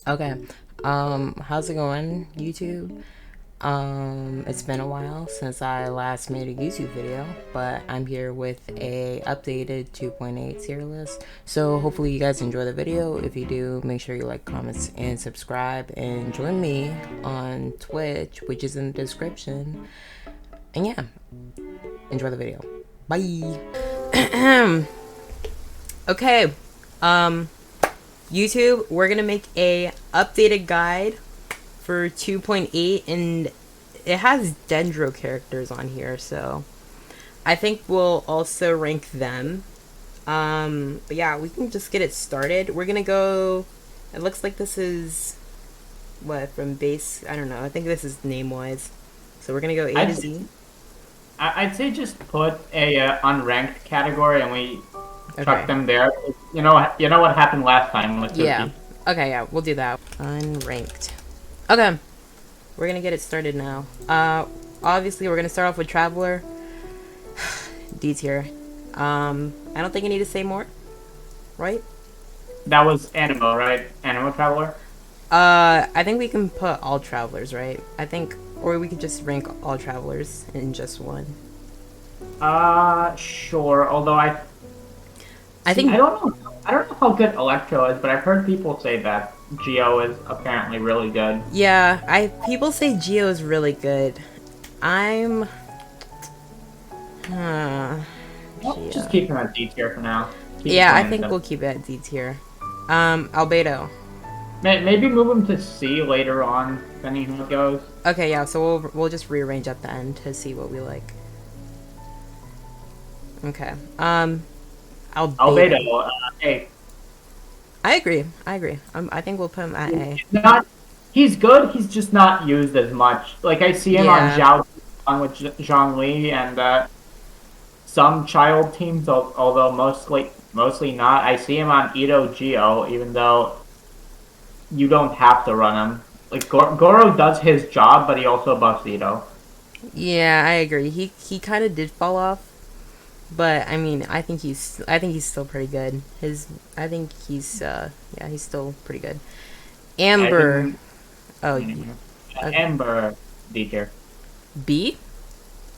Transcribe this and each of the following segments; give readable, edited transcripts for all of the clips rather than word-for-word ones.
Okay. How's it going, YouTube? It's been a while since I last made a YouTube video, but I'm here with a updated 2.8 tier list. So hopefully you guys enjoy the video. If you do, make sure you like, comments, and subscribe, and join me on Twitch, which is in the description. And yeah, enjoy the video. Bye. Okay. Um, YouTube, we're gonna make a updated guide for 2.8, and it has Dendro characters on here, so I think we'll also rank them. But yeah, we can just get it started. We're gonna go. It looks like this is what from base. I don't know. I think this is name wise. So we're gonna go A to I'd Z. I'd say just put a unranked category and we chuck Okay. them there. You know what happened last time with Yeah. Turkey. Okay. Yeah, we'll do that. Unranked. Okay. We're gonna get it started now. Obviously we're gonna start off with Traveler. D tier. I don't think I need to say more, right? That was Animo, right? Animo Traveler. I think we can put all travelers, right? I think, or we could just rank all travelers in just one. Sure. Although I I think, don't know. I don't know how good Electro is, but I've heard people say that Geo is apparently really good. yeah, people say Geo is really good. I'm, uh, Well, just Geo. keep him at D tier for now. Keep Yeah, I playing think them. we'll keep it at D tier. Albedo. Maybe move him to C later on, depending how it goes. Okay, yeah, so we'll just rearrange at the end to see what we like. Okay. Albedo. Albedo, A. I agree. I agree. I think we'll put him at A. Not He's good. He's just not used as much. Like I see him on Yeah. Zhao on with Zhang Li and some child teams, although mostly not. I see him on Ito Geo, even though you don't have to run him. Like Goro does his job, but he also buffs Ito. Yeah, I agree. He kind of did fall off, but I mean, I think he's still pretty good. I think he's yeah, he's still pretty good. I Amber. think Oh, okay. Ember D tier. B.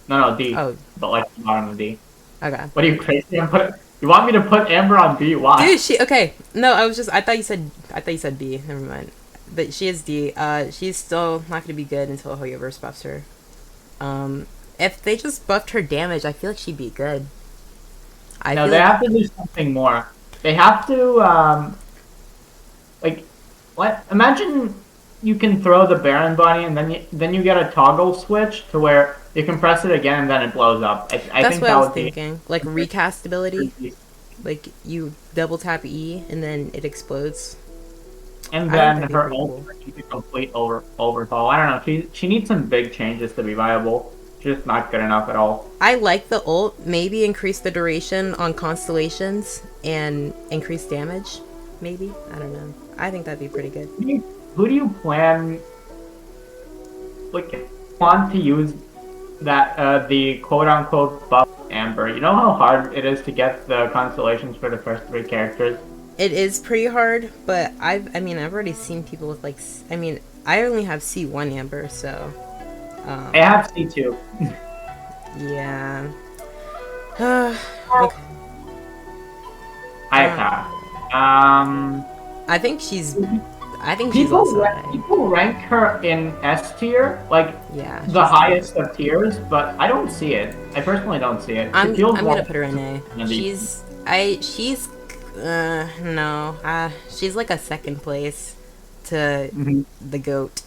No, D, Oh, but like the bottom of D. okay. What are you crazy? You want me to put Amber on B? Why? Dude, she okay. No, I thought you said B. Never mind. But she is D. She's still not gonna be good until Hoyoverse buffs her. If they just buffed her damage, I feel like she'd be good. I No, feel they like have to do something more. They have to like what? Imagine you can throw the Baron bunny and then you get a toggle switch to where you can press it again and then it blows up. I that's think what I that was would be thinking. Like recast ability. pretty. Like you double tap E and then it explodes. And I think then that'd be her pretty ult cool. needs a complete overhaul. I don't know. She needs some big changes to be viable. She's just not good enough at all. I like the ult. Maybe increase the duration on constellations and increase damage. Maybe, I don't know. I think that'd be pretty good. Who do you plan like want to use that the quote unquote buff Amber? You know how hard it is to get the constellations for the first three characters? It is pretty hard, but I mean, I've already seen people with like, I mean, I only have C1 Amber, so, I um, have C2. yeah. Okay. Ayaka. I think she's, I think she's People also A. people rank her in S tier, like Yeah, the she's A. highest of tiers, but I don't see it. I personally don't see it. She feels I'm gonna like put her in A. Andy. She's, no, she's like a second place to Mhm. the goat.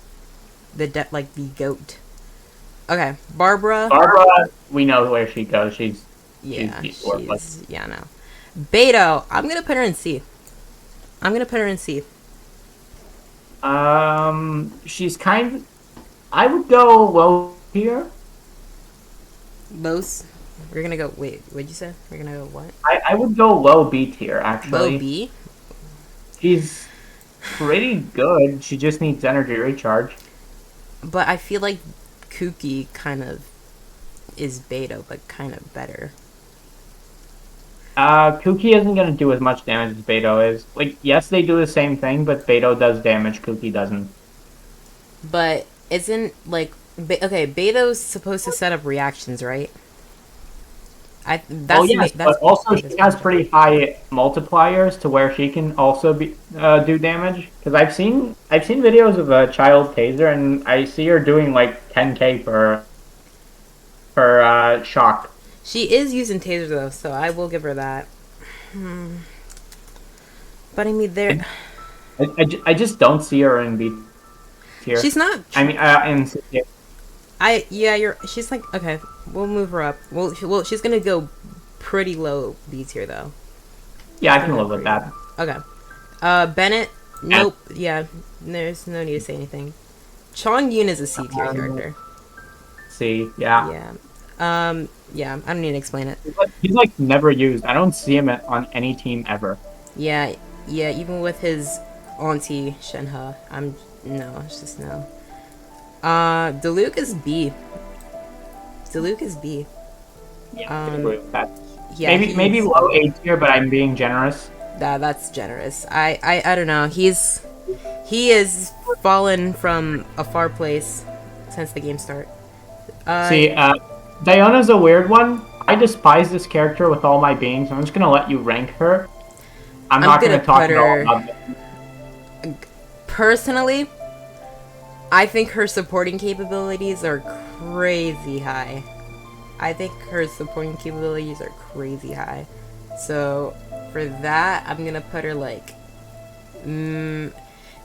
Like the goat. Okay, Barbara. Barbara, we know where she goes. Yeah, She's worthless. yeah, no. Beto, I'm gonna put her in C. I'm gonna put her in C. She's kind. I would go low tier. Bose. We're gonna go. Wait, what'd you say? We're gonna go what? I would go low B tier Low actually. B. She's pretty good. She just needs energy recharge. But I feel like Kuki kind of is Beto, but kind of better. Kuki isn't gonna do as much damage as Beto is. Like, yes, they do the same thing, but Beto does damage, Kuki doesn't. But isn't like okay, Beto's supposed to set up reactions, right? Oh That's yes, that's but also she Beto's has main job. pretty high multipliers to where she can also be do damage. Because I've seen videos of a child taser, and I see her doing like 10k per shock. She is using taser though, so I will give her that. But I mean, there, I just don't see her in B tier. she's not. I mean, in C tier. Yeah, you're. She's like okay. We'll move her up. Well, she's gonna go pretty low B tier though. Yeah, She's I gonna can go live with pretty low. that. Okay. Bennett. And, Nope. Yeah. There's no need to say anything. Chong Yun is a C tier um, character. C, yeah. Yeah. Yeah. I don't need to explain it. He's like never used. I don't see him on any team ever. Yeah. Yeah. Even with his auntie Shenhe, I'm no. It's just no. Diluc is B. Diluc is B. Yeah, I can Um. agree with that. Yeah. Maybe low A tier, but I'm being generous. That's generous. I don't know. He is fallen from a far place since the game start. See, Diana's a weird one. I despise this character with all my being, so I'm just gonna let you rank her. I'm not gonna gonna talk put at all her- about it. Personally, I think her supporting capabilities are crazy high. I think her supporting capabilities are crazy high. So for that, I'm gonna put her like,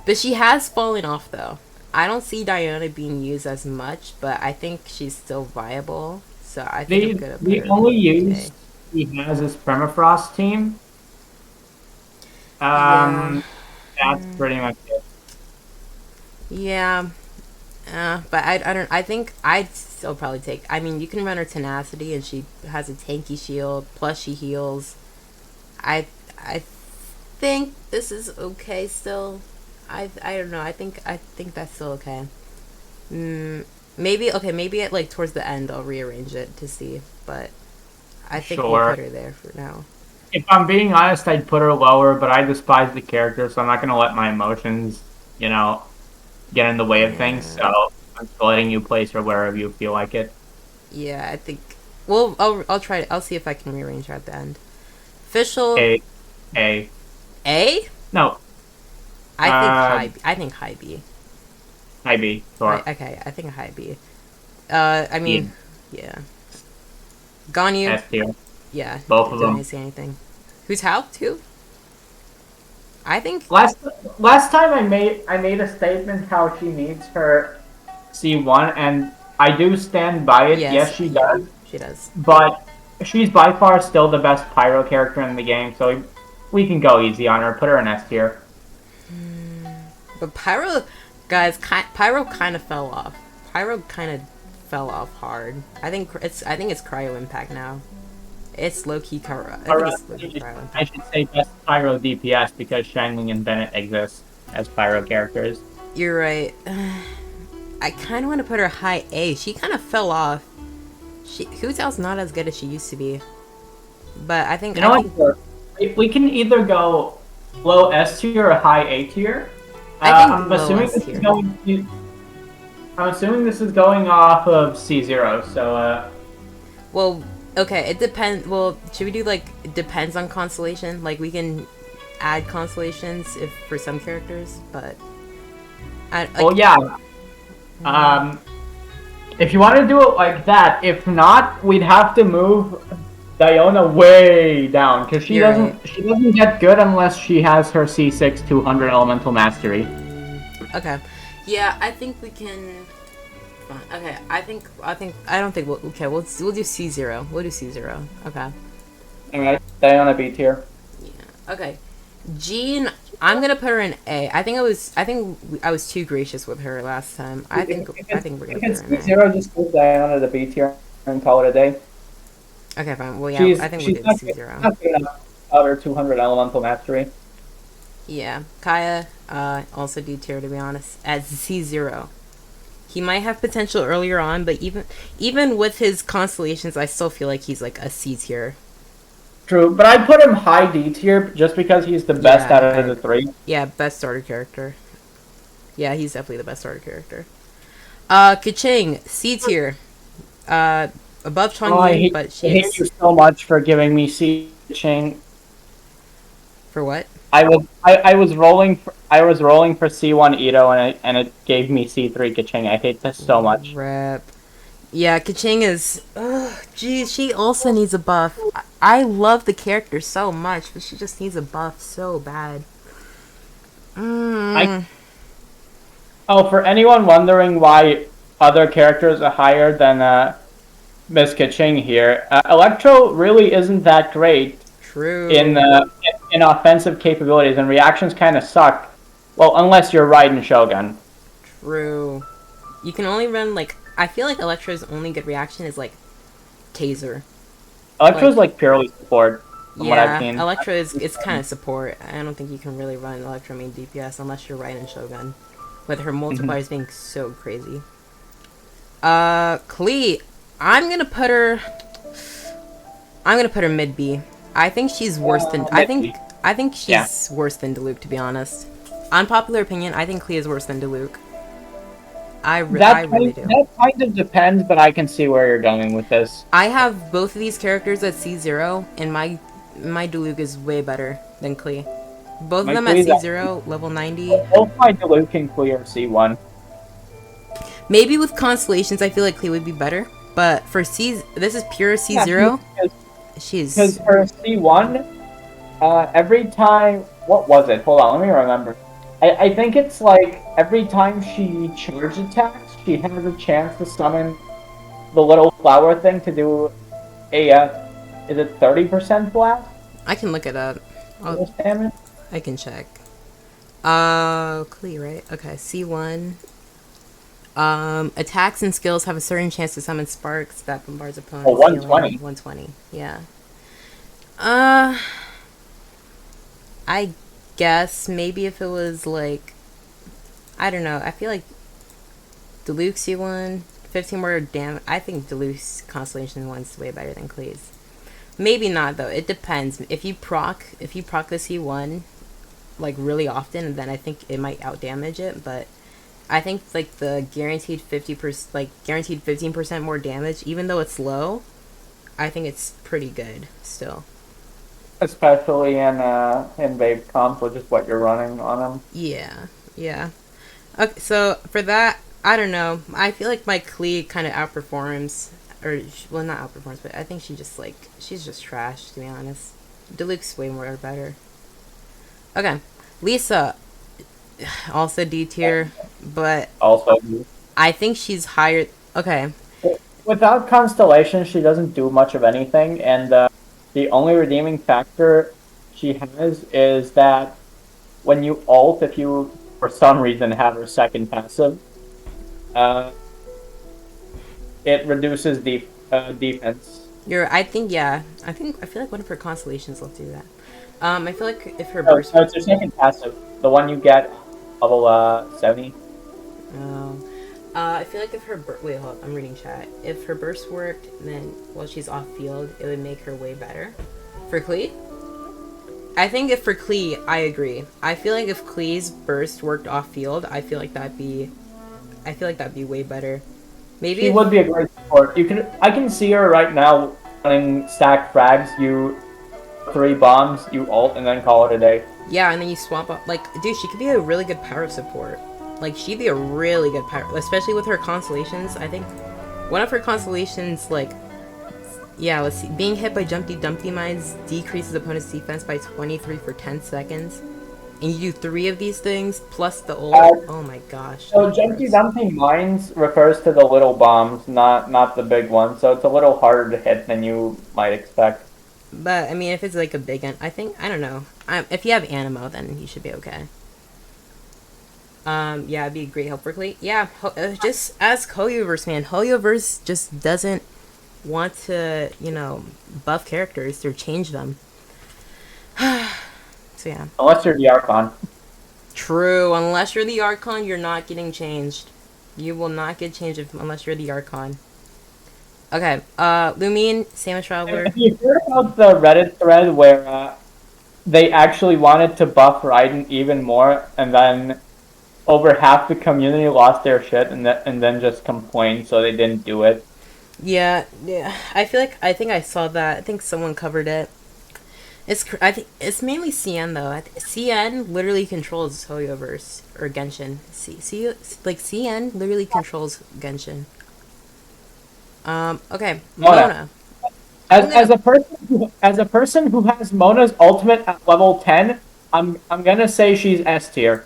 but she has fallen off though. I don't see Diana being used as much, but I think she's still viable. So I think I'm gonna put The her only like, use he has is Permafrost team. yeah, That's pretty much it. yeah. But I don't. I think I'd still probably take. I mean, you can run her tenacity, and she has a tanky shield. Plus, she heals. I think this is okay still. I don't know. I think that's still okay. Maybe okay. Maybe at like towards the end, I'll rearrange it to see. But I think we'll Sure. put her there for now. If I'm being honest, I'd put her lower, but I despise the character, so I'm not gonna let my emotions, you know, get in the way of things. Yeah. So I'm just letting you place her wherever you feel like it. Yeah. I think. Well, I'll try. I'll see if I can rearrange her at the end. Official A, A. A. No, I think Uh, high. I think high B. high B. Sure. Okay, I think a high B. I Yeah. mean, yeah. Ganyu, S tier. yeah. Both of Don't them. need to say anything. Who's how too? I think. Last time I made a statement how she needs her C1, and I do stand by it. Yes, she yeah, does, she does. but she's by far still the best pyro character in the game. So we can go easy on her. Put her in S tier. But Pyro, guys, Pyro kind of fell off. Pyro kind of fell off hard. I think it's Cryo Impact now. It's low key Cryo. I think it's low key Cryo I Impact. should say best pyro DPS because Shangling and Bennett exist as pyro characters. You're right. I kind of want to put her high A. She kind of fell off. Huzel's not as good as she used to be. But I think You know I what? think We can either go low S tier or high A tier. I think I'm low assuming S this tier. is going. I'm assuming this is going off of C0. So Well, okay, it depends. Well, should we do like it depends on constellation? Like we can add constellations if for some characters, but well, yeah. If you want to do it like that, if not, we'd have to move Diona way down because she You're doesn't right. she doesn't get good unless she has her C6 200 elemental mastery. Okay. Yeah, I think we can. Okay, I don't think we'll. Okay, we'll do C0. We'll do C0. Okay. All right, Diona B tier. Yeah. Okay. Jean, I'm gonna put her in A. I was too gracious with her last time. I think we're gonna If put it's her in A. C0, just move Diona to B tier and call it a day. Okay, fine. Well, yeah, She's I think she's we'll do not, C0. not good enough without her 200 elemental mastery. Yeah, Kaya, also D tier to be honest, at C0. He might have potential earlier on, but even with his constellations, I still feel like he's like a C tier. True, but I put him high D tier just because he's the best Yeah, out I of the agree. three. Yeah, best starter character. Yeah, he's definitely the best starter character. Kaching, C tier. Uh, above Oh, Chong Yun, but I hate you she's so much for giving me C chain. for what? I was rolling for C1 Ito and it gave me C3 Kaching. I hate this so much. Rep. Yeah, Kaching is. Geez, she also needs a buff. I love the character so much, but she just needs a buff so bad. I Mm, Oh, for anyone wondering why other characters are higher than Miss Kaching here, Electro really isn't that great in true. offensive capabilities, and reactions kind of suck. Well, unless you're Raiden Shogun. True. You can only run like. I feel like Electro's only good reaction is like Taser. Electro's Like, like purely support, from what I've yeah, seen. Electro is it's kind of support. I don't think you can really run Electro main DPS unless you're right in Shogun, with her Mhm. multipliers being so crazy. Klee, I'm gonna put her. I'm gonna put her mid B. I think she's worse than. Maybe. I think Yeah. she's worse than Diluc, to be honest. Unpopular opinion. I think Klee is worse than Diluc. I really do. That kind of depends, but I can see where you're going with this. I have both of these characters at C0, and my Diluc is way better than Klee. Both of My them at Klee's C0, level 90. both my Diluc can clear C1. Maybe with Constellations, I feel like Klee would be better. But for C, this is pure Yeah, C0. because She's for C1, every time, what was it? Hold on, let me remember. I think it's like every time she charge attacks, she has a chance to summon the little flower thing to do a, is it 30% blast? I can look it up. I'll, Force damage? I can check. Klee, right? Okay, C1. Attacks and skills have a certain chance to summon sparks that bombards Oh, opponents. Dealing 120. 120. Yeah. Uh, I guess maybe if it was like, I don't know. I feel like Diluc C1, 15 more damage. I think Diluc's Constellation one's way better than Klee's. Maybe not though. It depends. If you proc the C1 like really often, then I think it might outdamage it. But I think like the guaranteed 50%, like guaranteed 15% more damage, even though it's low, I think it's pretty good still. Especially in Babe Comp, which is what you're running on them. Yeah, yeah. Okay, so for that, I don't know. I feel like my Klee kind of outperforms, or well, not outperforms, but I think she's just trash to be honest. Diluc's way more better. Okay, Lisa, also D tier, but Also, I think she's higher. Okay, without Constellation, she doesn't do much of anything, and the only redeeming factor she has is that when you ult, if you for some reason have her second passive, uh, it reduces defense. I think yeah. I feel like one of her constellations will do that. I feel like if her No, burst. no, it's her second passive, the one you get level 70. Oh. I feel like if wait, hold up, I'm reading chat. If her burst worked, then while she's off field, it would make her way better. For Klee, I think if for Klee, I agree. I feel like if Klee's burst worked off field, I feel like that'd be way better. Maybe She would be a great support. I can see her right now running stack frags. You 3 bombs, you ult, and then call it a day. yeah, and then you swap up. Like, dude, she could be a really good power support. Like, she'd be a really good power, especially with her constellations. I think one of her constellations, like, yeah, let's see. Being hit by Jumpty Dumpty Mines decreases opponent's defense by 23 for 10 seconds. And you do 3 of these things plus the ult. Oh my gosh. So Jumpy Dumpy Mines refers to the little bombs, not the big ones. So it's a little harder to hit than you might expect. But, I mean, if it's like a big one, I don't know. If you have Animo, then you should be okay. Yeah, it'd be a great help for Klee. Yeah, just ask Hoyoverse, man. Hoyoverse just doesn't want to, buff characters or change them. So yeah. Unless you're the Archon. True. Unless you're the Archon, you're not getting changed. You will not get changed unless you're the Archon. Okay. Lumine, Samus Traveler. Have you heard about the Reddit thread where they actually wanted to buff Raiden even more, and then over half the community lost their shit and then just complained, so they didn't do it. Yeah, yeah. I think I saw that. I think someone covered it. I think it's mainly CN though. CN literally controls Hoyoverse or Genshin. Like CN literally controls Genshin. Okay, Mona. Mona. As a person who has Mona's ultimate at level 10, I'm gonna say she's S tier.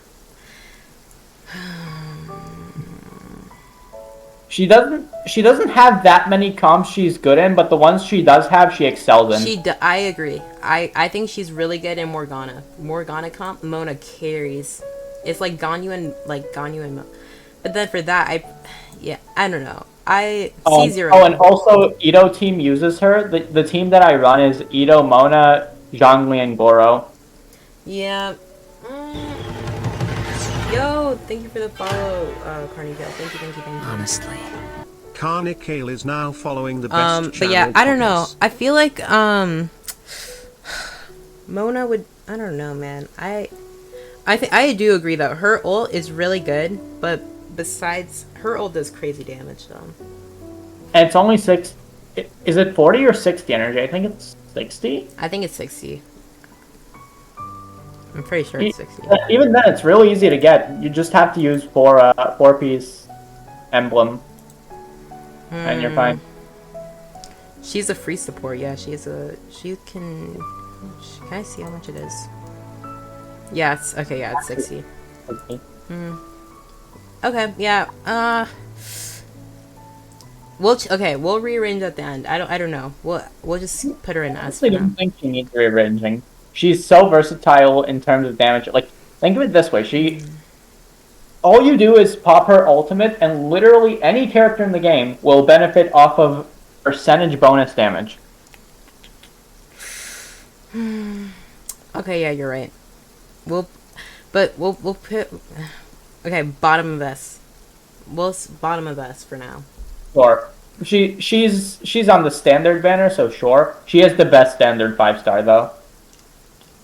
She doesn't have that many comps she's good in, but the ones she does have, she excels in. I agree. I think she's really good in Morgana. Morgana comp, Mona carries. It's like Ganyu and but then for that I don't know. I C0. Oh, and also Ito team uses her. The team that I run is Ito, Mona, Zhongli, and Goro. Yeah. Yo, thank you for the follow, Carnival. Thank you. Honestly. Carnicale is now following the best but yeah, channel I don't know. copies. I feel like Mona would. I don't know, man. I do agree that her ult is really good, but besides, her ult does crazy damage though. And it's only 6. Is it 40 or 60 energy? I think it's 60. I think it's 60. I'm pretty sure it's 60. Even then, it's really easy to get. You just have to use 4-piece emblem, and you're fine. She's a free support. Yeah, she can. Can I see how much it is? Yeah, it's okay. Yeah, it's 60. Okay. Yeah. We'll rearrange at the end. I don't know. We'll just put her in S. I don't think she needs rearranging. She's so versatile in terms of damage. Like, think of it this way: all you do is pop her ultimate, and literally any character in the game will benefit off of percentage bonus damage. Okay, yeah, you're right. We'll put. Okay, bottom of S. Bottom of S for now. Sure. She's on the standard banner, so sure. She has the best standard 5-star though.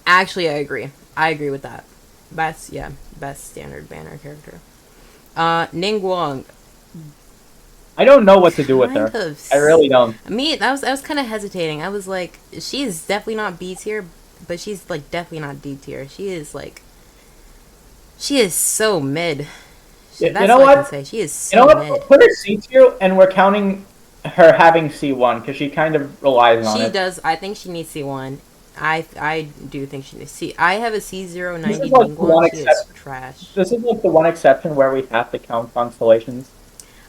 Actually, I agree. I agree with that. Best standard banner character. Ningguang. I don't know what to do with her. I really don't. I was kind of hesitating. I was like, she is definitely not B tier, but she's like definitely not D tier. She is so mid. That's you know all what? I can say. She is so mid. Put her C tier, and we're counting her having C1 because she kind of relies on it. She does. I think she needs C1. I do think she needs C. I have a C090 Ningguang. She is trash. This is like the one exception where we have to count constellations.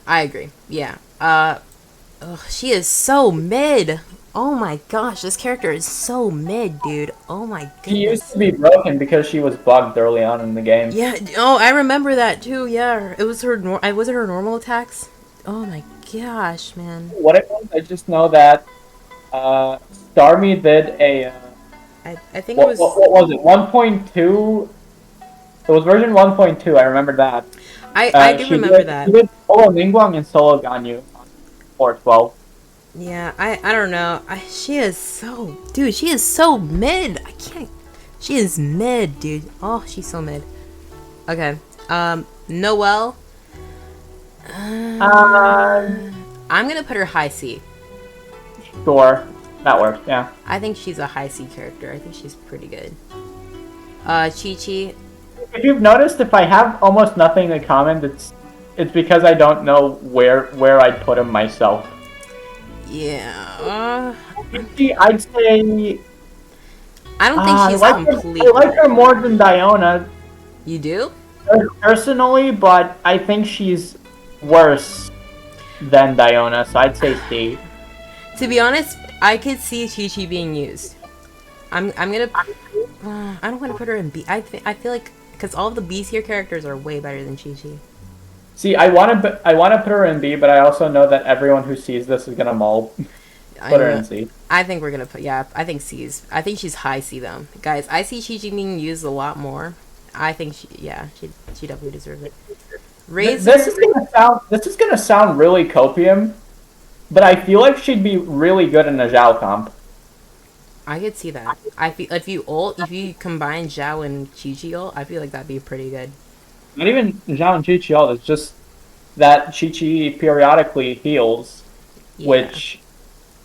I agree. Yeah. She is so mid. Oh my gosh, this character is so mid, dude. Oh my goodness. She used to be broken because she was bugged early on in the game. Yeah. Oh, I remember that too. Yeah. It was her. Was it her normal attacks? Oh my gosh, man. What it was, I just know that Starmie did a. I think it was. What was it? 1.2. It was version 1.2. I remember that. I do remember that. She did solo Ningguang and solo Ganyu on 412. Yeah, I don't know. She is so, dude. She is so mid. I can't. She is mid, dude. Oh, she's so mid. Okay. Noelle. I'm gonna put her high C. Sure, that works. Yeah. I think she's a high C character. I think she's pretty good. Chi-Chi. If you've noticed, if I have almost nothing to comment, it's because I don't know where I'd put him myself. Yeah. I'd say. I don't think she's complete. I like her more than Diona. You do? Personally, but I think she's worse than Diona, so I'd say C. To be honest, I could see Chi-Chi being used. I'm gonna. I don't want to put her in B. I feel like because all of the B tier characters are way better than Chi-Chi. See, I want to put her in B, but I also know that everyone who sees this is gonna maul. Put her in C. I think we're gonna put. Yeah, I think C's. I think she's high C though, guys. I see Chi-Chi being used a lot more. I think she definitely deserves it. This is gonna sound really copium, but I feel like she'd be really good in a Zhao comp. I could see that. I feel if you combine Zhao and Chi ult, I feel like that'd be pretty good. Not even Zhao and Chi Chi, it's just that Chi Chi periodically heals, Yeah. which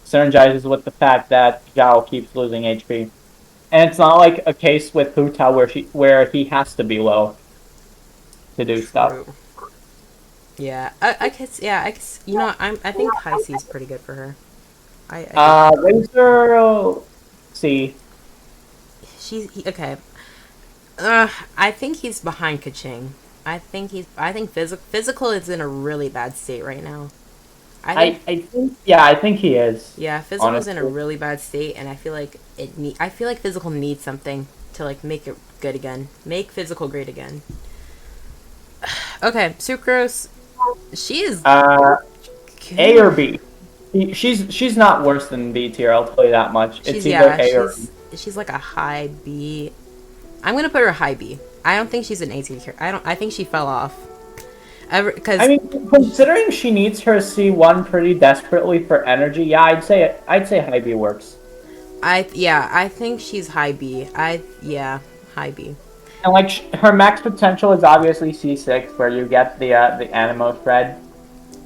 synergizes with the fact that Zhao keeps losing HP. And it's not like a case with Hu Tao where he has to be low to do stuff. True. Yeah, I guess. Yeah, I guess. You know, I think Heizou is pretty good for her. I Razor C. okay. I think he's behind Kaching. I think physical is in a really bad state right now. I think he is. Yeah, physical is in a Honestly. really bad state, and I feel like I feel like physical needs something to like make it good again, make physical great again. Okay, Sucrose, she is A or B. She's not worse than B tier. I'll tell you that much. It's either A or B. she's like a high B. I'm gonna put her high B. I don't think she's an A tier. I think she fell off. Because I mean, considering she needs her C1 pretty desperately for energy, yeah, I'd say high B works. I think she's high B. High B. And like her max potential is obviously C6, where you get the Animo thread.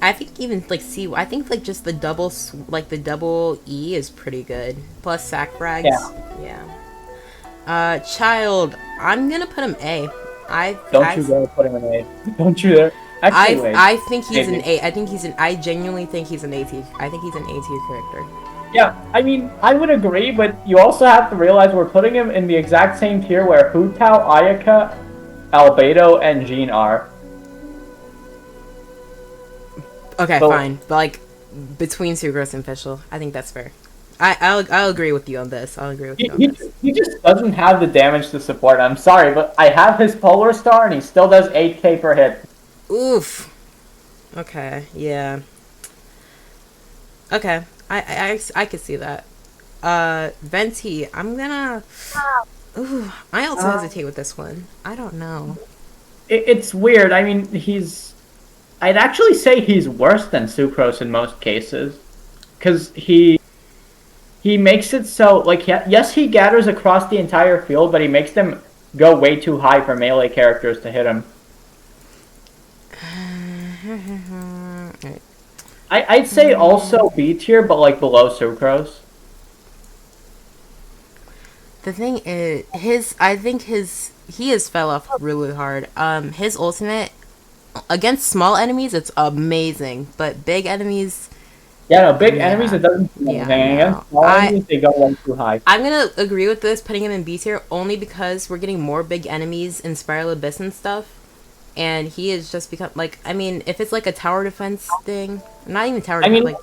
I think even like I think like just the the double E is pretty good. Plus sack frags. Yeah. Child, I'm gonna put him A. Don't you dare put him in A. Don't you dare. Actually, wait. I think he's an A. I genuinely think he's an A tier. I think he's an A tier character. Yeah, I mean, I would agree, but you also have to realize we're putting him in the exact same tier where Hu Tao, Ayaka, Albedo, and Jean are. Okay, fine. But like between Sucrose and Fischl, I think that's fair. I'll agree with you on this. I'll agree with you on this. He just doesn't have the damage to support. I'm sorry, but I have his Polar Star, and he still does 8k per hit. Oof. Okay. Yeah. Okay. I could see that. Venti. I'm gonna. Ooh. I also hesitate with this one. I don't know. It's weird. I mean, I'd actually say he's worse than Sucrose in most cases, because he makes it so like yes, he gathers across the entire field, but he makes them go way too high for melee characters to hit him. I'd say also B tier, but like below Sucrose. The thing is, I think he has fell off really hard. His ultimate against small enemies, it's amazing, but big enemies. Yeah, no, big enemies, it doesn't do anything. Against small enemies, they go way too high. I'm gonna agree with this, putting him in B tier, only because we're getting more big enemies in Spiral Abyss and stuff. And he has just become, like, I mean, if it's like a tower defense thing, not even tower defense, like,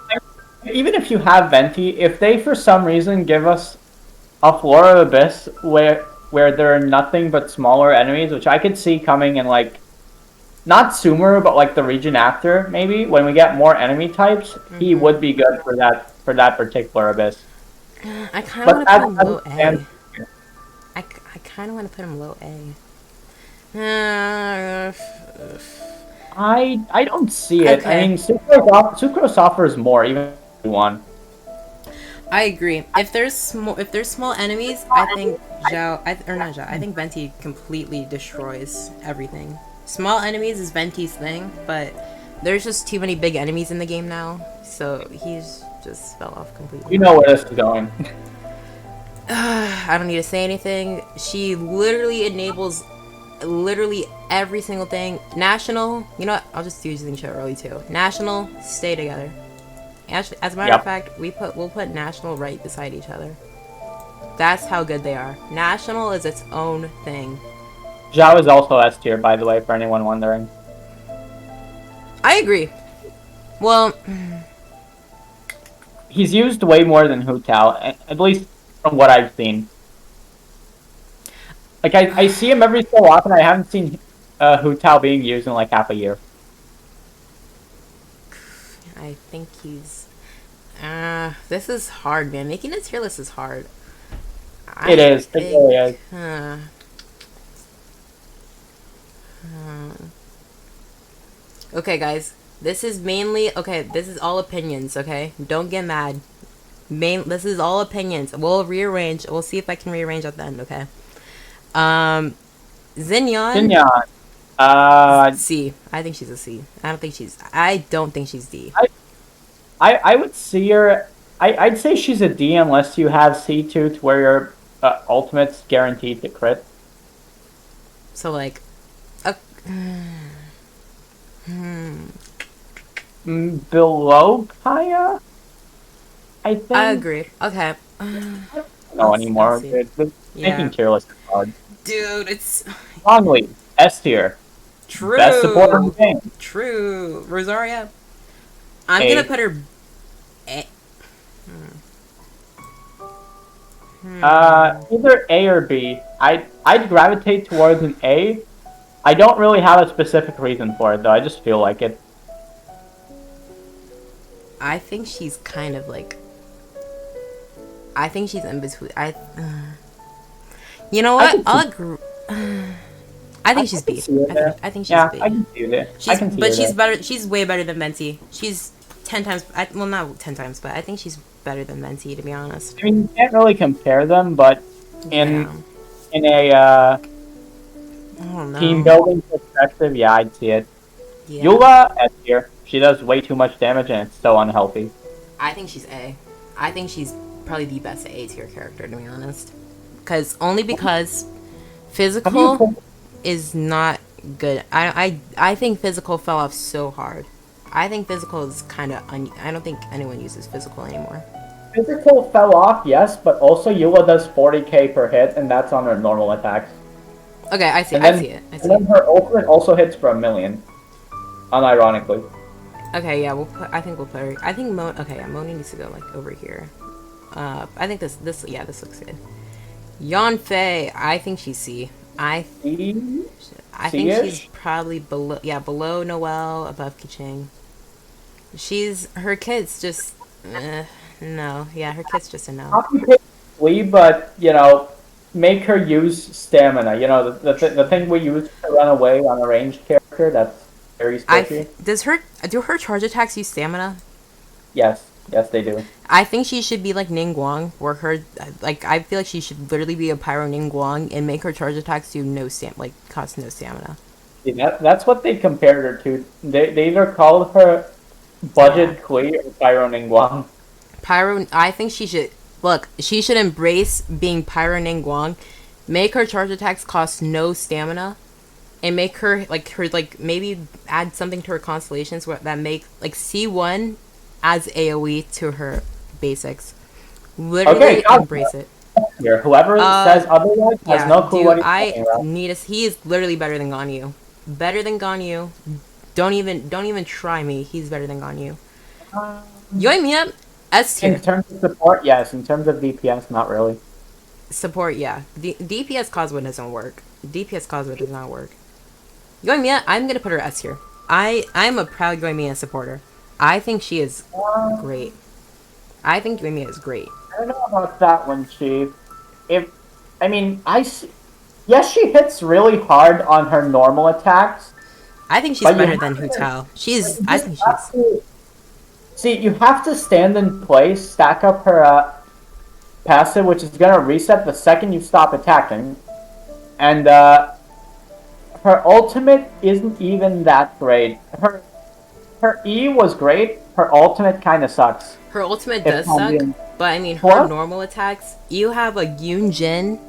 even if you have Venti, if they for some reason give us a Floor of Abyss where there are nothing but smaller enemies, which I could see coming in, like, not Sumeru, but like the region after, maybe, when we get more enemy types, he would be good for that particular Abyss. I kind of want to put him low A. I kind of want to put him low A. I don't see it. Okay. I mean, Sucrose offers more, even if you want. I agree. If there's small enemies, I think I think Venti completely destroys everything. Small enemies is Venti's thing, but there's just too many big enemies in the game now, so he's just fell off completely. You know where this is going. I don't need to say anything. She literally enables every single thing. National, you know what? I'll just do using shit early too. National, stay together. Actually, as a matter of fact, we'll put National right beside each other. That's how good they are. National is its own thing. Zhao is also S tier, by the way, for anyone wondering. I agree. Well, he's used way more than Hu Tao, at least from what I've seen. Like, I see him every so often. I haven't seen Hu Tao being used in like half a year. I think he's... this is hard, man. Making a tier list is hard. It is. It really is. Okay, guys. This is mainly okay. This is all opinions. Okay, don't get mad. This is all opinions. We'll rearrange. We'll see if I can rearrange at the end. Okay. Um, Xinyan. Xinyan. C. I think she's a C. I don't think she's. I don't think she's D. I would see her. I'd say she's a D unless you have C2 to where your ultimate's guaranteed to crit. So like, uh, Below Kaya, I think. I agree. Okay. No anymore. Let's see. Yeah. Making careless is hard. Dude, it's Strongly, S tier. true. Best supporter in the game. True. Rosaria. I'm A. gonna put her. A. Either A or B. I'd gravitate towards an A. I don't really have a specific reason for it though. I just feel like it. I think she's kind of like. I think she's in between. You know what? I'll agree. I think she's B. I think she's B. I can see it. But she's better. She's way better than Venti. She's 10 times. Well, not 10 times, but I think she's better than Venti, to be honest. I mean, you can't really compare them, but in a I don't know. team building perspective, yeah, I'd see it. Yeah. Eula, S tier. She does way too much damage and it's so unhealthy. I think she's A. I think she's probably the best A tier character, to be honest. Only because physical is not good. I think physical fell off so hard. I think physical is kind of. I don't think anyone uses physical anymore. Physical fell off, yes, but also Eula does 40k per hit, and that's on her normal attacks. Okay, I see. And I then, see it. and then her ultimate also hits for 1,000,000. Unironically. Okay, yeah, I think we'll put her. I think Okay, yeah, Moni needs to go like over here. I think this looks good. Yanfei, I think she's C. I think she's probably below Noelle, above Kiching. Her kid's just no, yeah, her kid's just a no. But make her use stamina. The thing we use to run away on a ranged character. That's very squishy. Do her charge attacks use stamina? Yes, they do. I think she should be like Ningguang, where I feel like she should literally be a Pyro Ningguang and make her charge attacks do cost no stamina. Yeah, that's what they compared her to. They either called her Budget Kui or Pyro Ningguang. I think she should embrace being Pyro Ningguang, make her charge attacks cost no stamina, and make her maybe add something to her constellations that make C1 adds AoE to her basics. Literally embrace it. Here, whoever says otherwise has no clue what he's talking about. He is literally better than Ganyu. Better than Ganyu. Don't even try me. He's better than Ganyu. Yoimiya, S tier. In terms of support, yes. In terms of DPS, not really. Support, yeah. DPS Cosmo doesn't work. DPS Cosmo does not work. Yoimiya, I'm gonna put her S tier. I'm a proud Yoimiya supporter. I think she is great. I think Yoimiya is great. I don't know about that one, Chief. Yes, she hits really hard on her normal attacks. I think she's better than Hu Tao. See, you have to stand in place, stack up her passive, which is gonna reset the second you stop attacking, and her ultimate isn't even that great. Her E was great. Her ultimate kind of sucks. Her ultimate does suck, but her normal attacks. You have a Yunjin,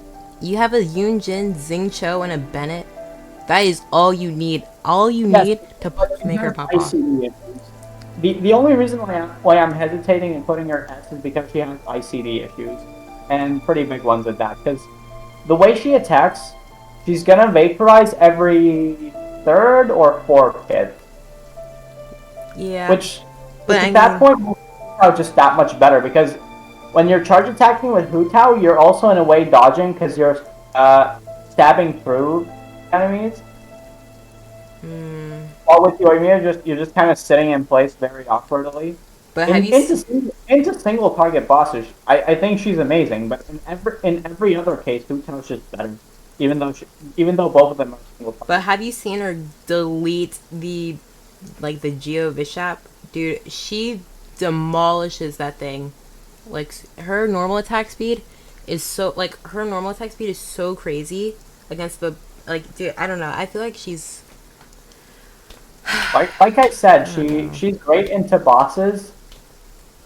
Xingqiu, and a Bennett. That is all you need. All you need to make her pop off. The only reason why I'm hesitating in putting her S is because she has ICD issues, and pretty big ones at that. Because the way she attacks, she's gonna vaporize every third or fourth hit. Yeah. But at that point, just that much better, because when you're charge attacking with Hu Tao, you're also in a way dodging because you're stabbing through enemies. While with Yoimiya, you're just kind of sitting in place very awkwardly. But into single target bosses, I think she's amazing. But in every other case, Hu Tao's just better. Even though both of them are single target. But have you seen her delete like the Geo Bishop, dude, she demolishes that thing. Like her normal attack speed is so crazy against the like dude. I don't know. I feel like she's Like I said, I don't know. she's great into bosses.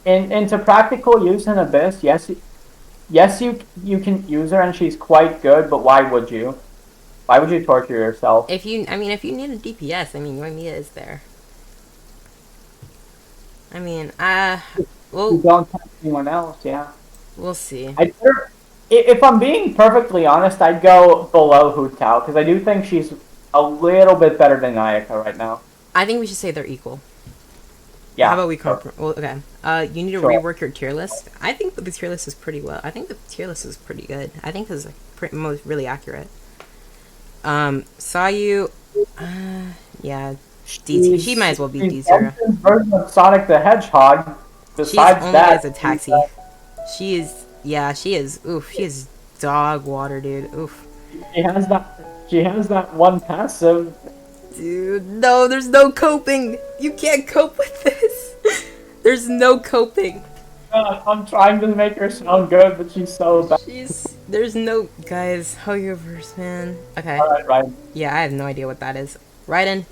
Into practical use in Abyss, yes, you can use her and she's quite good, but why would you? Why would you torture yourself? If you need a DPS, I mean, Yoimiya is there. I mean, You well, don't have anyone else, yeah. we'll see. If I'm being perfectly honest, I'd go below Hu Tao because I do think she's a little bit better than Ayaka right now. I think we should say they're equal. Yeah. How about we sure. Well, okay. You need to Sure. rework your tier list. I think that the tier list is pretty well. I think the tier list is pretty good. I think this is most really accurate. Saw you. Yeah, D. She might as well be She's D0. Jensen's version of Sonic the Hedgehog. She's Besides only that, as a taxi. She is. Yeah, she is. Oof. She is dog water, dude. Oof. she has that. She has that one passive. Dude, no. There's no coping. You can't cope with this. There's no coping. I'm trying to make her sound good, but she's so bad. There's no guys. Hoyoverse, man. Okay. Alright, right. Yeah, I have no idea what that is. Raiden,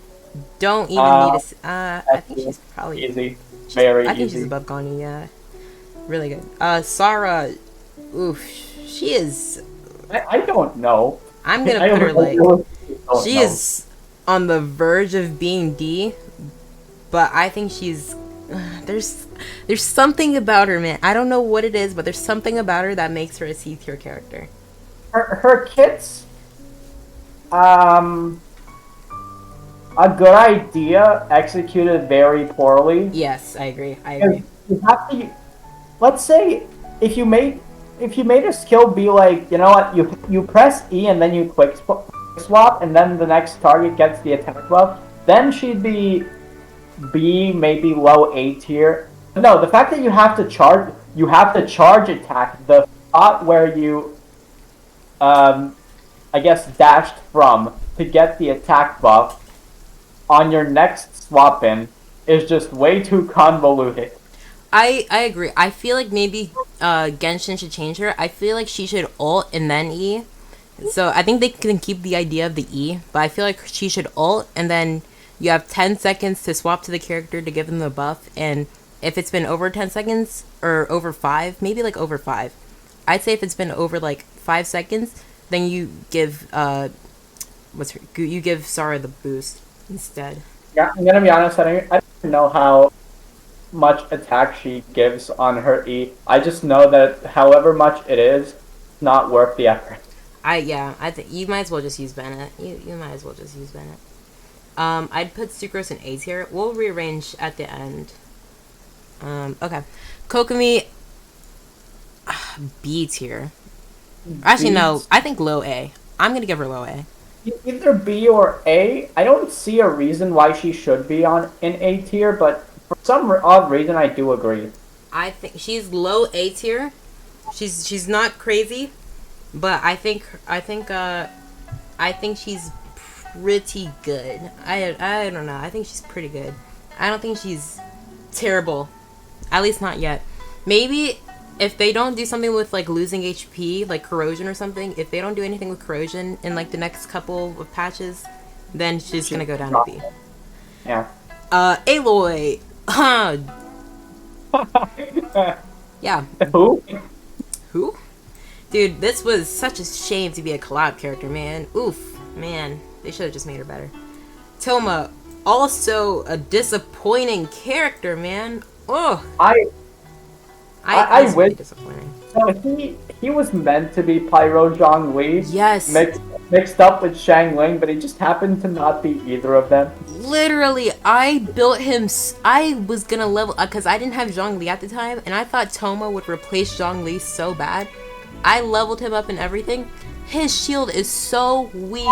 don't even need to. I think she's probably Easy. Very I think easy. she's above Goni. Yeah, really good. Sarah, oof, she is. I don't know. I'm gonna I put her really like don't she know. is on the verge of being D, but I think she's. There's something about her, man. I don't know what it is, but there's something about her that makes her a C tier character. Her kits, a good idea executed very poorly. Yes, I agree. I agree. You have to. Let's say if you made a skill be like, you know what, you press E and then you quick swap and then the next target gets the attack buff, then she'd be B, maybe low A tier. No, the fact that you have to charge attack the spot where you I guess dashed from to get the attack buff on your next swap in is just way too convoluted. I agree. I feel like maybe Genshin should change her. I feel like she should ult and then E. So I think they can keep the idea of the E, but I feel like she should ult and then you have 10 seconds to swap to the character to give them the buff. And if it's been over 10 seconds or over 5, maybe like over 5. I'd say if it's been over like 5 seconds, then you give you give Sarah the boost instead. Yeah, I'm gonna be honest. I don't know how much attack she gives on her E. I just know that however much it is, it's not worth the effort. I think you might as well just use Bennett. You might as well just use Bennett. I'd put Sucrose in A tier. We'll rearrange at the end. Okay. Kokomi, B tier. Actually, no. I think low A. I'm gonna give her low A. Either B or A. I don't see a reason why she should be in A tier, but for some odd reason, I do agree. I think she's low A tier. She's not crazy, but I think she's pretty good. I don't know. I think she's pretty good. I don't think she's terrible. At least not yet. Maybe if they don't do something with like losing HP, like corrosion or something, if they don't do anything with corrosion in like the next couple of patches, then she's gonna go down to B. Yeah. Aloy. Yeah. Who? Dude, this was such a shame to be a collab character, man. Oof, man. They should have just made her better. Toma, also a disappointing character, man. Oh. I wish. Really wish. Disappointing. So he was meant to be Pyro Zhongli. Yes. Mixed up with Shang Ling, but he just happened to not be either of them. Literally, I built him. I was gonna level because I didn't have Zhongli at the time, and I thought Toma would replace Zhongli so bad. I leveled him up and everything. His shield is so weak.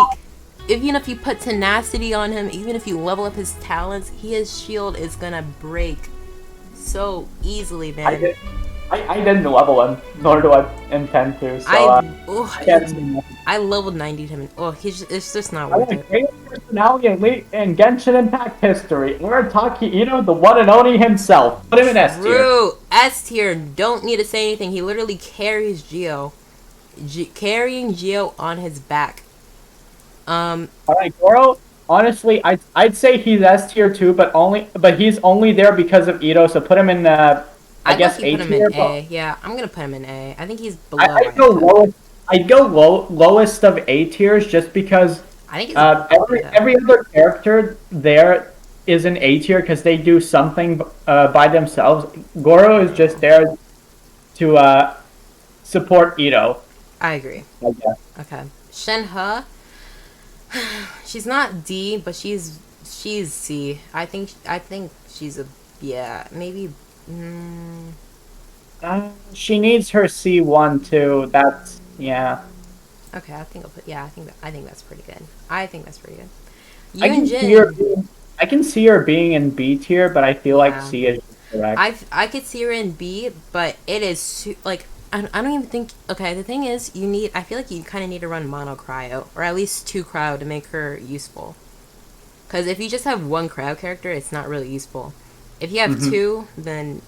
Even if you put tenacity on him, even if you level up his talents, his shield is gonna break so easily, man. I didn't level him, nor do I intend to. So I leveled 90 to him. Oh, it's just not worth it. finale in Genshin Impact history. Arataki Ito, the one and only himself. Put him in S tier. True. S tier. Don't need to say anything. He literally carries Geo. Carrying Geo on his back. Alright, Goro. Honestly, I'd say he's S tier too, but he's only there because of Ito. So put him in I guess A put him tier. in A. Yeah, I'm gonna put him in A. I think he's below. I'd go lowest. I'd go lowest of A tiers just because I think he's every other character there is an A tier because they do something by themselves. Goro is just there to support Ito. I agree. I guess. Okay. Shenhe. She's not D, but she's C. I think she's a maybe. She needs her C1 too. That's yeah. Okay, I think I'll put I think that's pretty good. I think that's pretty good. I can see her being in B tier, but I feel like C is correct. I could see her in B, but it is like I don't even think. Okay, the thing is, I feel like you kind of need to run mono cryo or at least 2 cryo to make her useful. Because if you just have 1 cryo character, it's not really useful. If you have 2, then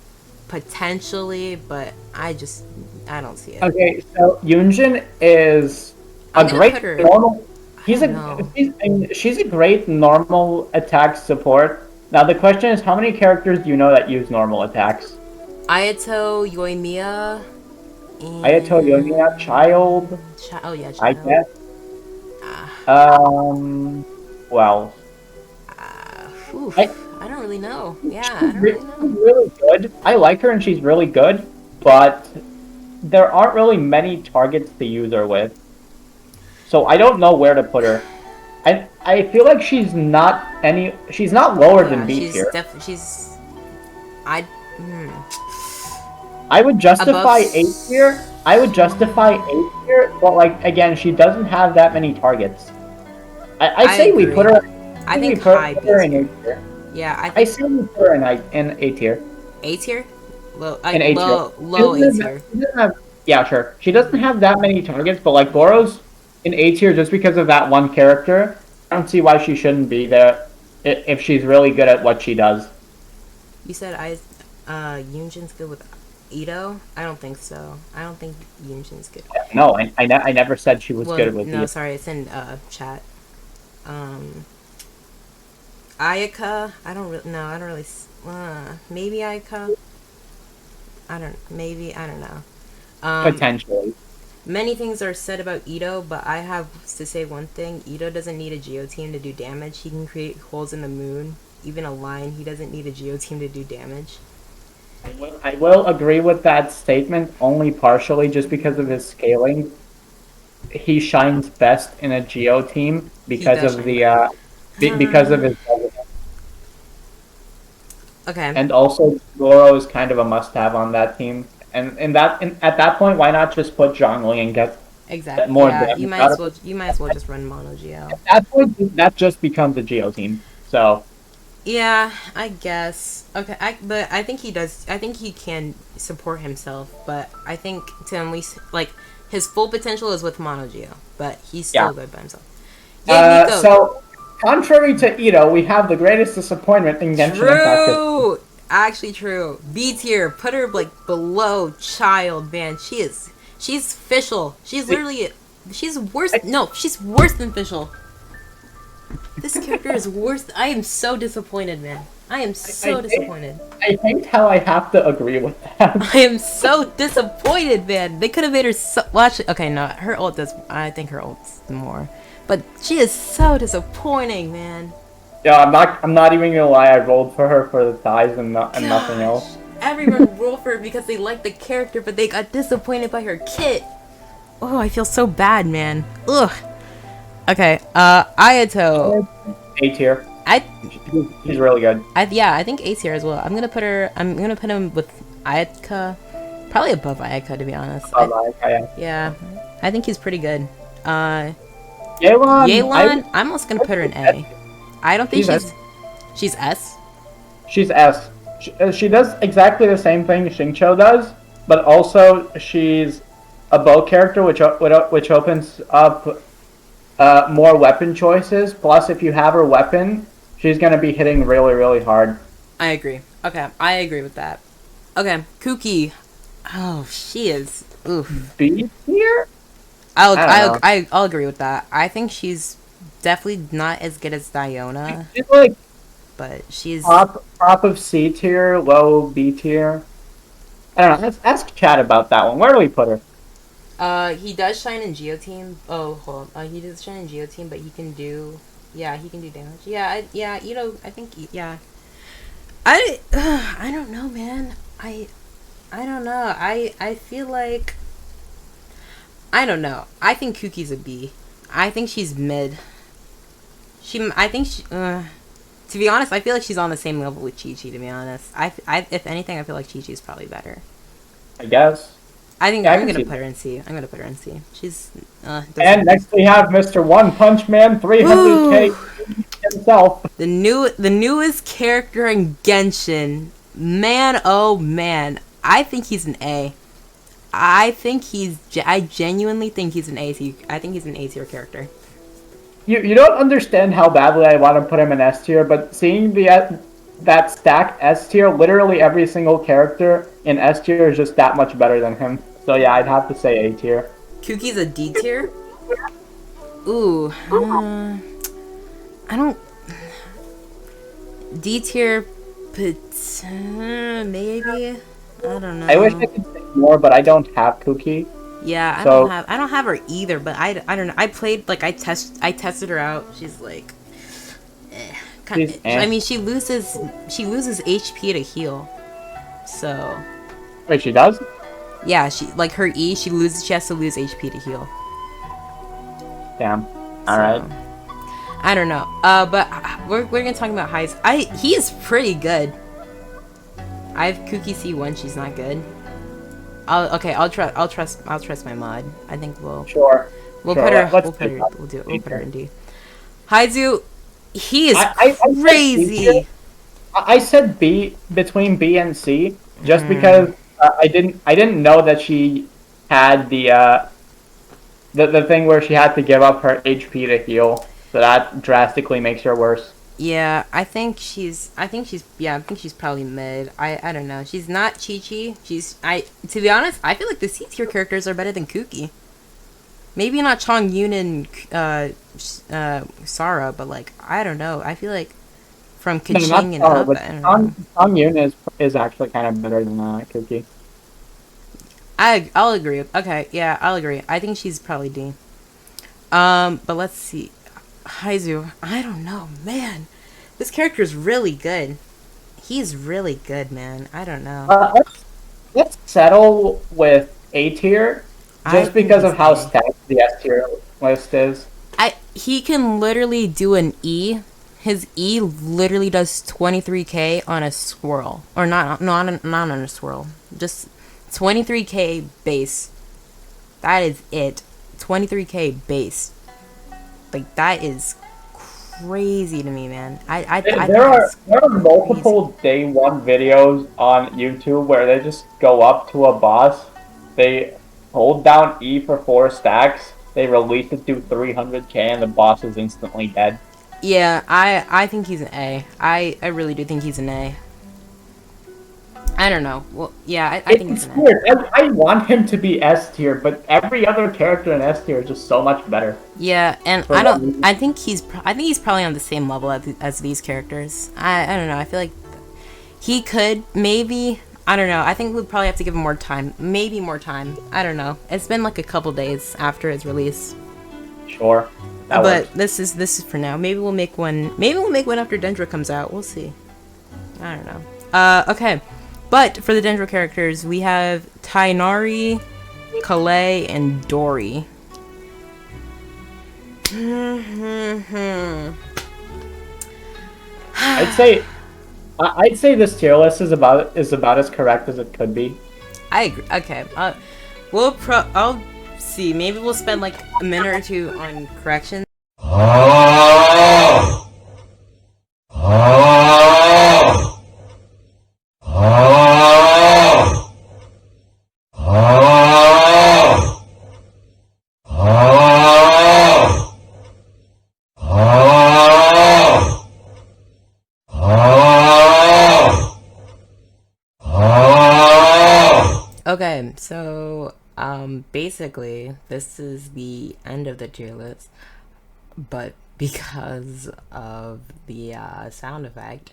potentially, but I don't see it. Okay, so Yunjin is a great normal. She's a great normal attack support. Now the question is, how many characters do you know that use normal attacks? Ayato, Yoimiya. Ayato, Yoimiya, Child. Oh yeah, Child. I guess. Well. I don't really know. Yeah, I don't really know. She's really good. I like her and she's really good, but there aren't really many targets to use her with. So I don't know where to put her. I feel like she's not lower than B tier. I would justify A tier. But like again, she doesn't have that many targets. I say we put her. I think put her in A tier. Yeah, I say we put her in A tier. A tier? Low A tier. Yeah, sure. She doesn't have that many targets, but like Goro's in A tier just because of that one character. I don't see why she shouldn't be there if she's really good at what she does. You said Yunjin's good with Ito? I don't think so. I don't think Yunjin's good. No, I never said she was good with Ito. No, sorry, it's in chat. Ayaka, I don't really. Maybe Ayaka. I don't know. Potentially. Many things are said about Ito, but I have to say one thing. Ito doesn't need a Geo team to do damage. He can create holes in the moon, even a line. He doesn't need a Geo team to do damage. I will agree with that statement only partially, just because of his scaling. He shines best in a Geo team because of the because of his. Okay. And also, Goro is kind of a must-have on that team. And at that point, why not just put Zhongli and get more damage? You might as well just run mono Geo. At that point, that just becomes a Geo team. So. Yeah, I guess. Okay, but I think he does. I think he can support himself, but I think to at least his full potential is with mono Geo, but he's still good by himself. Yeah, so contrary to Ito, we have the greatest disappointment in Genshin Impact. True. Actually true. B tier. Put her below Child, man. She's Fischl. She's literally she's worse. No, she's worse than Fischl. This character is worse. I am so disappointed, man. I am so disappointed. I hate how I have to agree with that. I am so disappointed, man. They could have made her so. Well, actually, okay, no, her ult does. I think her ult's more, but she is so disappointing, man. Yeah, I'm not even gonna lie. I rolled for her for the thighs and nothing else. Everyone rolled for her because they liked the character, but they got disappointed by her kit. Oh, I feel so bad, man. Ugh. Okay, Ayato. A tier. He's really good. I think A tier as well. I'm gonna put him with Ayaka, probably above Ayaka, to be honest. Yeah, I think he's pretty good. Yelan, I'm almost gonna put her in A. I don't think she's S. She's S. She does exactly the same thing Xingqiu does, but also she's a bow character, which opens up more weapon choices. Plus, if you have her weapon, she's gonna be hitting really, really hard. I agree. Okay, I agree with that. Okay, Kuki. Oh, she is. Oof. B tier? I'll agree with that. I think she's definitely not as good as Diona, She's like but she's top of C tier, low B tier. I don't know. Let's ask Chad about that one. Where do we put her? He does shine in Geo Team. Oh, hold on. He does shine in Geo Team, but he can do damage. Yeah, I think yeah. I don't know, man. I don't know. I feel like I don't know. I think Kuki's a B. I think she's mid. To be honest, I feel like she's on the same level with Chi-Chi, to be honest. If anything, I feel like Chi-Chi's probably better. I guess. I think Yeah, I'm gonna put her in C. I'm gonna put her in C. She's and next we have Mr. One Punch Man, 300k himself. The newest character in Genshin. Man, oh man. I think he's an A. I genuinely think he's an A tier. I think he's an A tier character. You don't understand how badly I want to put him in S tier, but seeing that stacked S tier, literally every single character in S tier is just that much better than him. So yeah, I'd have to say A tier. Kuki's a D tier? Ooh. I don't... D tier, but... maybe? I don't know. I wish I could say more, but I don't have Kuki. Yeah, I don't have her either, but I don't know. I played, like, I tested her out. She's like... I mean, she loses HP to heal. So... Wait, she does? Yeah, she her E, she has to lose HP to heal. Damn. Alright. I don't know. But we're gonna talk about Heizou. He is pretty good. I have Kuki C1, she's not good. I'll trust my mod. I think we'll put her in D. Heizou, he is crazy. I said B, between B and C, just because I didn't know that she had the thing where she had to give up her HP to heal, so that drastically makes her worse. Yeah, I think she's probably mid. I don't know. She's not Chi-Chi. To be honest, I feel like the C tier characters are better than Kuki. Maybe not Chongyun and Sara, but like I don't know. I feel like from Keqing and up, Chongyun is actually kind of better than Kuki. I'll agree. Okay, yeah, I'll agree. I think she's probably D. But let's see. Heizou, I don't know, man. This character is really good. He's really good, man. I don't know. Let's settle with A tier, just because of how stacked the S tier list is. He can literally do an E. His E literally does 23k on a swirl, or not on a swirl. Just 23k base. That is it. 23k base. Like, that is crazy to me, man. There are multiple day one videos on YouTube where they just go up to a boss, they hold down E for 4 stacks, they release it to 300k, and the boss is instantly dead. Yeah, I think he's an A. I really do think he's an A. I don't know. Well, yeah, I think he's an A. I want him to be S tier, but every other character in S tier is just so much better. Yeah, and I think he's probably on the same level as these characters. I don't know. I feel like he could maybe. I don't know. I think we'd probably have to give him more time. Maybe more time. I don't know. It's been like a couple days after his release. Sure. But this is for now. Maybe we'll make one. Maybe we'll make one after Dendro comes out. We'll see. I don't know. Okay. But for the Dendro characters, we have Tainari, Kalei, and Dory. I'd say this tier list is about as correct as it could be. I agree. Okay. I'll see. Maybe we'll spend like a minute or two on corrections. Okay, so basically this is the end of the tier list, but because of the sound effect,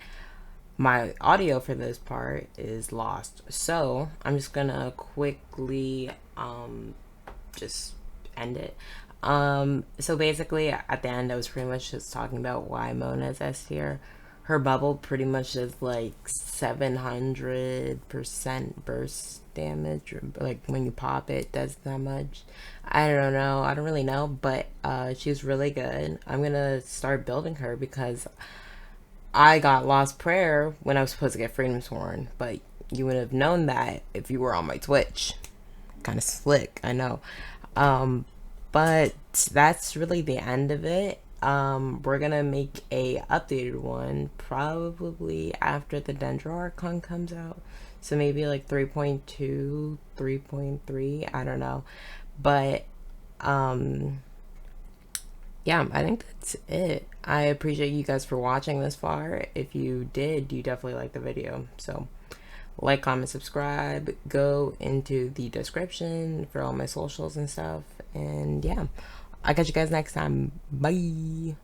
my audio for this part is lost. So I'm just gonna quickly just end it. So basically at the end I was pretty much just talking about why Mona's S tier. Her bubble pretty much is like 700% burst damage, or like when you pop it does that much. I don't know, I don't really know, but she's really good. I'm gonna start building her because I got Lost Prayer when I was supposed to get Freedom Sworn, but you would have known that if you were on my Twitch. Kind of slick, I know. But that's really the end of it. We're gonna make a updated one probably after the Dendro Archon comes out. So maybe like 3.2, 3.3, I don't know. But yeah, I think that's it. I appreciate you guys for watching this far. If you did, you definitely liked the video. So like, comment, subscribe, go into the description for all my socials and stuff. And yeah, I'll catch you guys next time. Bye.